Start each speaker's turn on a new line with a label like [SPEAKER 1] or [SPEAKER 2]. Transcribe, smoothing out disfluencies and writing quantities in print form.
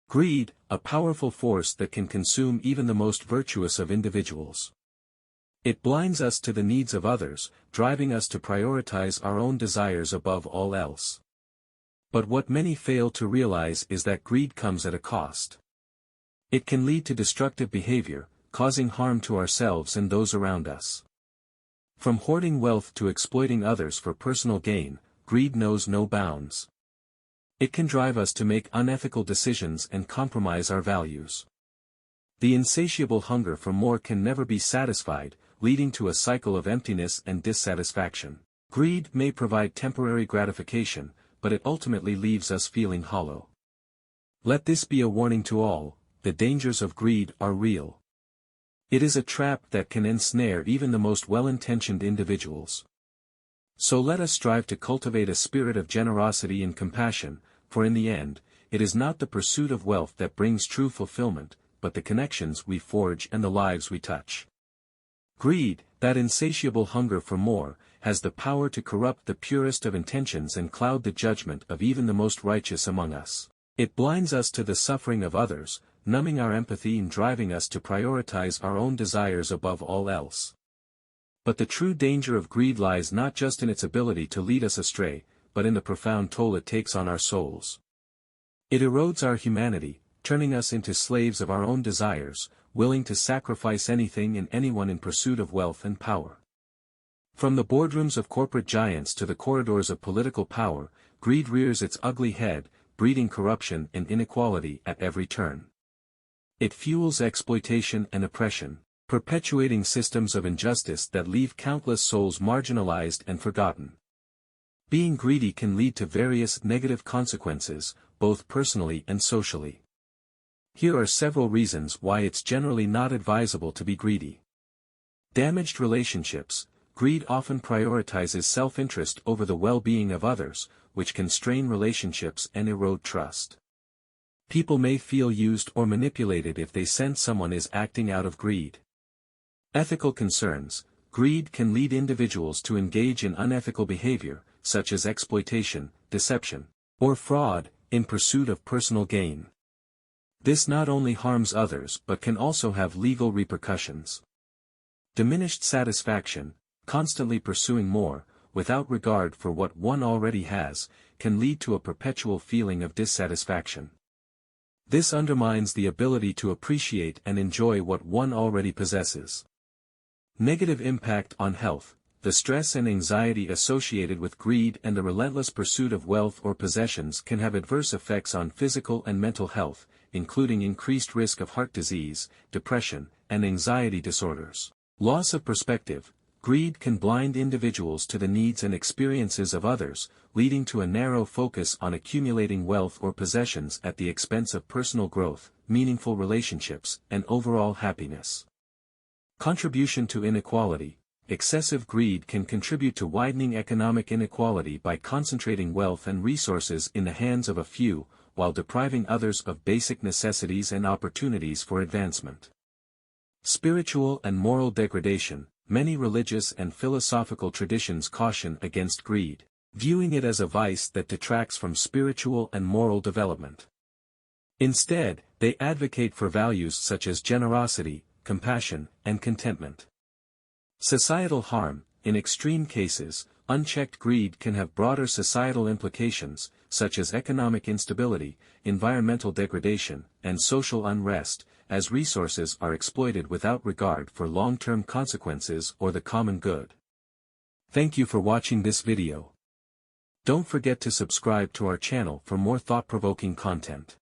[SPEAKER 1] Greed, a powerful force that can consume even the most virtuous of individuals. It blinds us to the needs of others, driving us to prioritize our own desires above all else. But what many fail to realize is that greed comes at a cost. It can lead to destructive behavior, causing harm to ourselves and those around us. From hoarding wealth to exploiting others for personal gain, greed knows no bounds. It can drive us to make unethical decisions and compromise our values. The insatiable hunger for more can never be satisfied, leading to a cycle of emptiness and dissatisfaction. Greed may provide temporary gratification, but it ultimately leaves us feeling hollow. Let this be a warning to all: the dangers of greed are real. It is a trap that can ensnare even the most well-intentioned individuals. So let us strive to cultivate a spirit of generosity and compassion, for in the end, it is not the pursuit of wealth that brings true fulfillment, but the connections we forge and the lives we touch. Greed, that insatiable hunger for more, has the power to corrupt the purest of intentions and cloud the judgment of even the most righteous among us. It blinds us to the suffering of others, numbing our empathy and driving us to prioritize our own desires above all else. But the true danger of greed lies not just in its ability to lead us astray, but in the profound toll it takes on our souls. It erodes our humanity, turning us into slaves of our own desires, willing to sacrifice anything and anyone in pursuit of wealth and power. From the boardrooms of corporate giants to the corridors of political power, greed rears its ugly head, breeding corruption and inequality at every turn. It fuels exploitation and oppression, perpetuating systems of injustice that leave countless souls marginalized and forgotten. Being greedy can lead to various negative consequences, both personally and socially. Here are several reasons why it's generally not advisable to be greedy. Damaged relationships. Greed often prioritizes self-interest over the well-being of others, which can strain relationships and erode trust. People may feel used or manipulated if they sense someone is acting out of greed. Ethical concerns. Greed can lead individuals to engage in unethical behavior, such as exploitation, deception, or fraud, in pursuit of personal gain. This not only harms others but can also have legal repercussions. Diminished satisfaction. Constantly pursuing more, without regard for what one already has, can lead to a perpetual feeling of dissatisfaction. This undermines the ability to appreciate and enjoy what one already possesses. Negative impact on health. The stress and anxiety associated with greed and the relentless pursuit of wealth or possessions can have adverse effects on physical and mental health, including increased risk of heart disease, depression, and anxiety disorders. Loss of perspective. Greed can blind individuals to the needs and experiences of others, leading to a narrow focus on accumulating wealth or possessions at the expense of personal growth, meaningful relationships, and overall happiness. Contribution to inequality. Excessive greed can contribute to widening economic inequality by concentrating wealth and resources in the hands of a few, while depriving others of basic necessities and opportunities for advancement. Spiritual and moral degradation. Many religious and philosophical traditions caution against greed, viewing it as a vice that detracts from spiritual and moral development. Instead, they advocate for values such as generosity, compassion, and contentment. Societal harm. In extreme cases, unchecked greed can have broader societal implications, such as economic instability, environmental degradation, and social unrest, as resources are exploited without regard for long-term consequences or the common good. Thank you for watching this video. Don't forget to subscribe to our channel for more thought-provoking content.